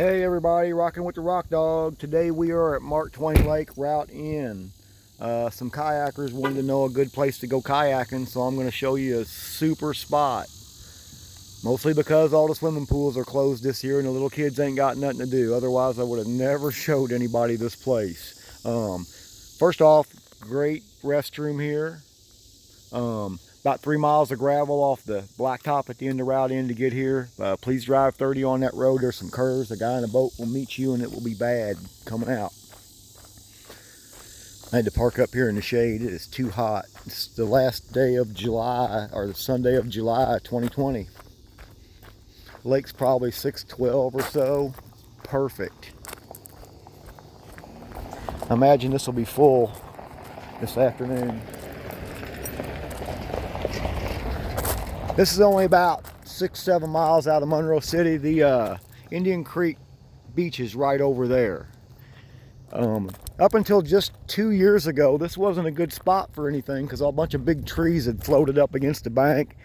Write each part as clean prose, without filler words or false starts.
Hey everybody, rocking with the Rock Dog. Today we are at Mark Twain Lake, Route N. Some kayakers wanted to know a good place to go kayaking, so I'm going to show you a super spot. Mostly because all the swimming pools are closed this year and the little kids ain't got nothing to do. Otherwise I would have never showed anybody this place. First off, great restroom here. About 3 miles of gravel off the blacktop at the end of Route N to get here. Please drive 30 on that road. There's some curves. A guy in a boat will meet you and it will be bad coming out. I had to park up here in the shade. It is too hot. It's the last day of July, or the Sunday of July 2020. The lake's probably 612 or so. Perfect. I imagine this will be full this afternoon. This is only about 6-7 miles out of Monroe City. The Indian Creek beach is right over there. Up until just 2 years ago, this wasn't a good spot for anything because a bunch of big trees had floated up against the bank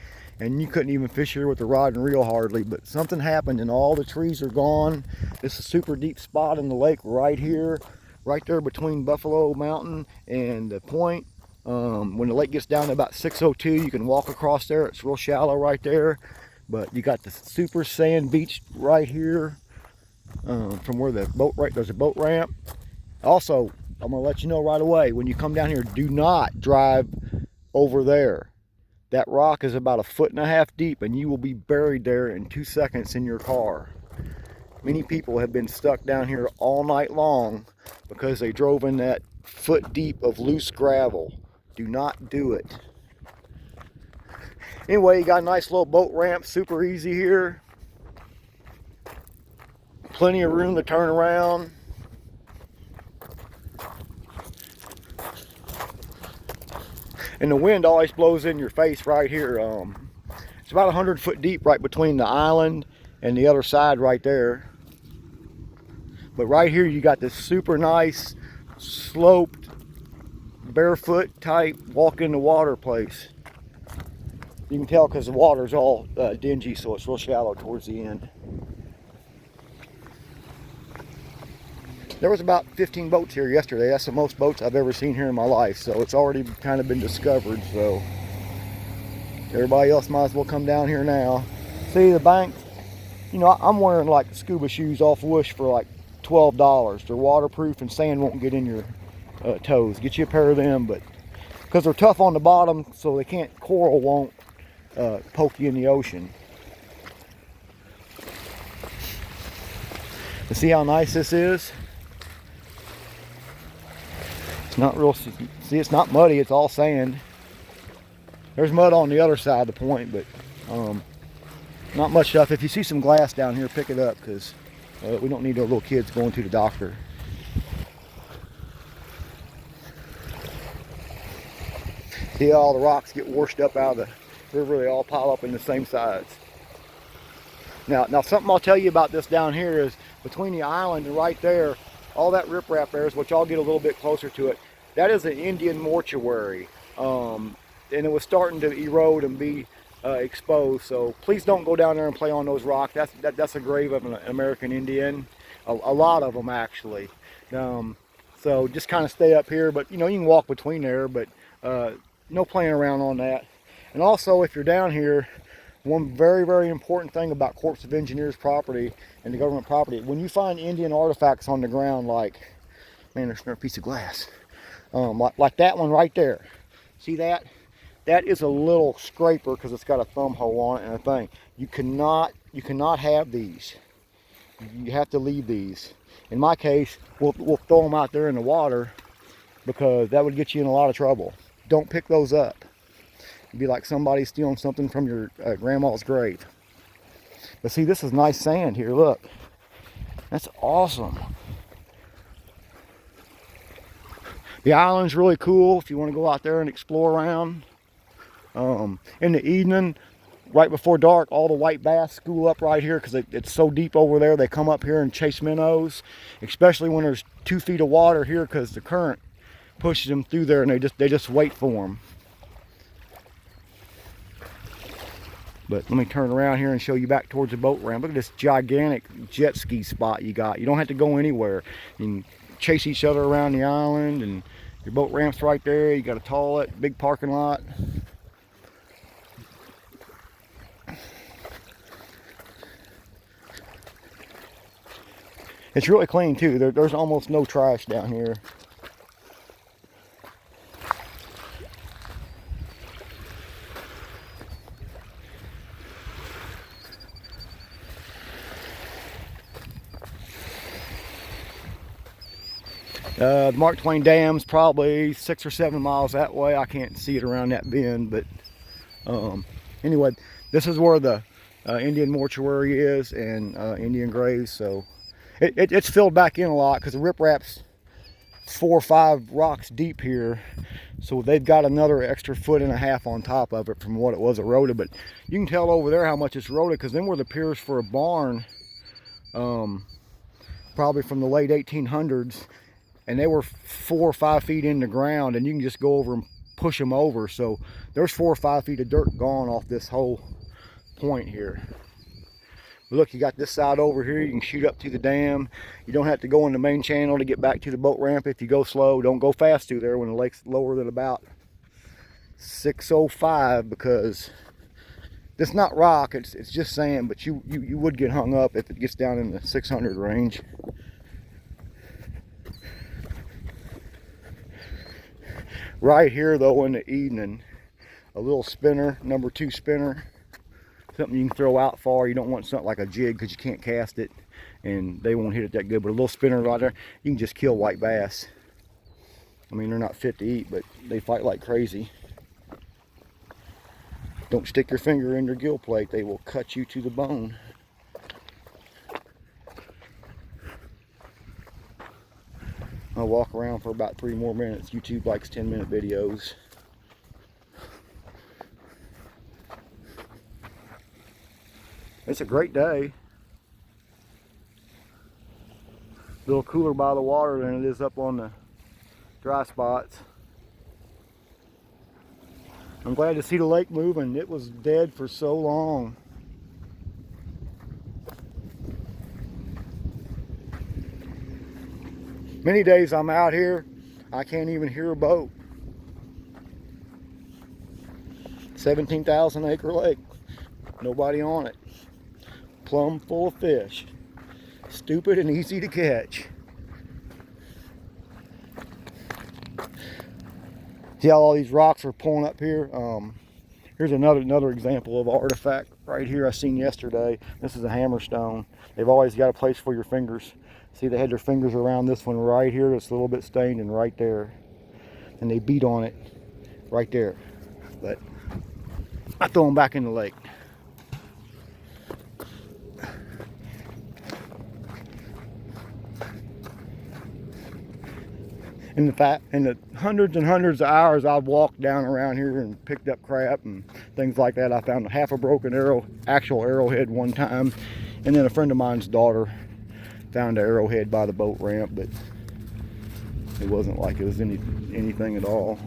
and you couldn't even fish here with a rod and reel hardly. But something happened and all the trees are gone. This is a super deep spot in the lake right here, right there between Buffalo Mountain and the point. When the lake gets down to about 602, you can walk across there. It's real shallow right there, but you got the super sand beach right here from where the boat, there's a boat ramp. Also, I'm gonna let you know right away, when you come down here, do not drive over there. That rock is about 1.5 feet deep and you will be buried there in 2 seconds in your car. Many people have been stuck down here all night long because they drove in that foot deep of loose gravel. Do not do it. Anyway, you got a nice little boat ramp, super easy here. Plenty of room to turn around. And the wind always blows in your face right here. It's about 100 foot deep right between the island and the other side right there. But right here you got this super nice sloped barefoot type walk in the water place. You can tell because the water's all dingy, so it's real shallow towards the end. There was about 15 boats here yesterday. That's the most boats I've ever seen here in my life, so it's already kind of been discovered. So everybody else might as well come down here now. See the bank, you know, I'm wearing like scuba shoes off Wish for like $12. They're waterproof and sand won't get in your toes. Get you a pair of them, but because they're tough on the bottom, so they can't, coral won't poke you in the ocean. You see how nice this is? It's not real, see, it's not muddy, it's all sand. There's mud on the other side of the point, but not much stuff. If you see some glass down here, pick it up, because we don't need our little kids going to the doctor. See, all the rocks get washed up out of the river. They all pile up in the same sides. Now something I'll tell you about this down here is between the island and right there, all that riprap there, which I'll get a little bit closer to it, that is an Indian mortuary. And it was starting to erode and be exposed. So please don't go down there and play on those rocks. That's a grave of an American Indian. A lot of them actually. So just kind of stay up here, but you know, you can walk between there, but no playing around on that. And also, if you're down here, one very, very important thing about Corps of Engineers property and the government property, when you find Indian artifacts on the ground, like, man, there's another piece of glass, like that one right there. See that? That is a little scraper because it's got a thumb hole on it and a thing. You cannot have these. You have to leave these. In my case, we'll throw them out there in the water because that would get you in a lot of trouble. Don't pick those up. It'd be like somebody stealing something from your grandma's grave. But see, this is nice sand here, look. That's awesome. The island's really cool if you want to go out there and explore around. In the evening, right before dark, all the white bass school up right here because it's so deep over there. They come up here and chase minnows, especially when there's 2 feet of water here because the current pushes them through there and they just wait for them. But let me turn around here and show you back towards the boat ramp. Look at this gigantic jet ski spot you got. You don't have to go anywhere. You can chase each other around the island, and your boat ramp's right there. You got a toilet, big parking lot. It's really clean too. There's almost no trash down here. The Mark Twain Dam's probably 6 or 7 miles that way. I can't see it around that bend, but anyway, this is where the Indian mortuary is and Indian graves. So it's filled back in a lot because the riprap's 4 or 5 rocks deep here. So they've got another extra 1.5 feet on top of it from what it was eroded. But you can tell over there how much it's eroded, because then were the piers for a barn, probably from the late 1800s. And they were 4 or 5 feet in the ground, and you can just go over and push them over. So there's 4 or 5 feet of dirt gone off this whole point here. But look, you got this side over here. You can shoot up to the dam. You don't have to go in the main channel to get back to the boat ramp. If you go slow, don't go fast through there when the lake's lower than about 605, because it's not rock, it's just sand, but you would get hung up if it gets down in the 600 range. Right here though, in the evening, a little spinner, number 2 spinner, something you can throw out far. You don't want something like a jig because you can't cast it and they won't hit it that good, but a little spinner right there, you can just kill white bass. I mean, they're not fit to eat, but they fight like crazy. Don't stick your finger in their gill plate, they will cut you to the bone. I'll walk around for about 3 more minutes. YouTube likes 10-minute videos. It's a great day. A little cooler by the water than it is up on the dry spots. I'm glad to see the lake moving. It was dead for so long. Many days I'm out here, I can't even hear a boat. 17,000 acre lake, nobody on it. Plumb full of fish. Stupid and easy to catch. See how all these rocks are pulling up here? Here's another example of an artifact right here I seen yesterday. This is a hammerstone. They've always got a place for your fingers. See, they had their fingers around this one right here. It's a little bit stained, and right there. And they beat on it right there. But I throw them back in the lake. In the hundreds and hundreds of hours I've walked down around here and picked up crap and things like that, I found half a broken actual arrowhead one time, and then a friend of mine's daughter found an arrowhead by the boat ramp, but it wasn't like it was anything at all.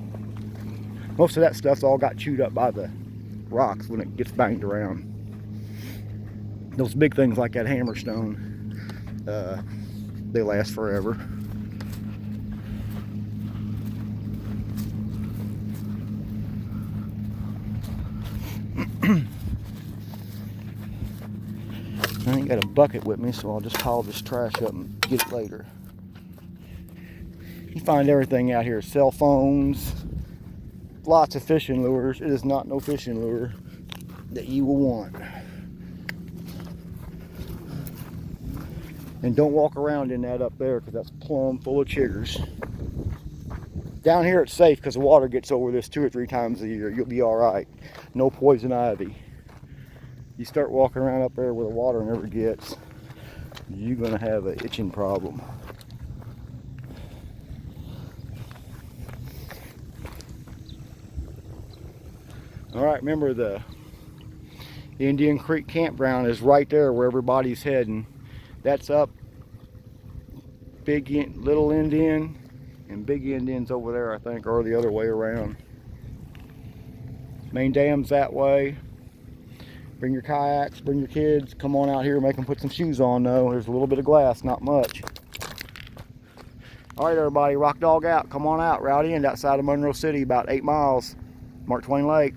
Most of that stuff's all got chewed up by the rocks when it gets banged around. Those big things like that hammerstone, they last forever. I ain't got a bucket with me, so I'll just haul this trash up and get it later. You find everything out here. Cell phones, lots of fishing lures. It is not no fishing lure that you will want. And don't walk around in that up there, because that's plumb full of chiggers. Down here it's safe because the water gets over this 2 or 3 times a year. You'll be all right. No poison ivy. You start walking around up there where the water never gets, you're going to have an itching problem. All right, remember the Indian Creek campground is right there where everybody's heading. That's up Little Indian, and Big Indian's over there, I think, or the other way around. Main dam's that way. Bring your kayaks, bring your kids. Come on out here, make them put some shoes on though. There's a little bit of glass, not much. All right, everybody, rock dog out. Come on out. Route end outside of Monroe City, about 8 miles. Mark Twain Lake.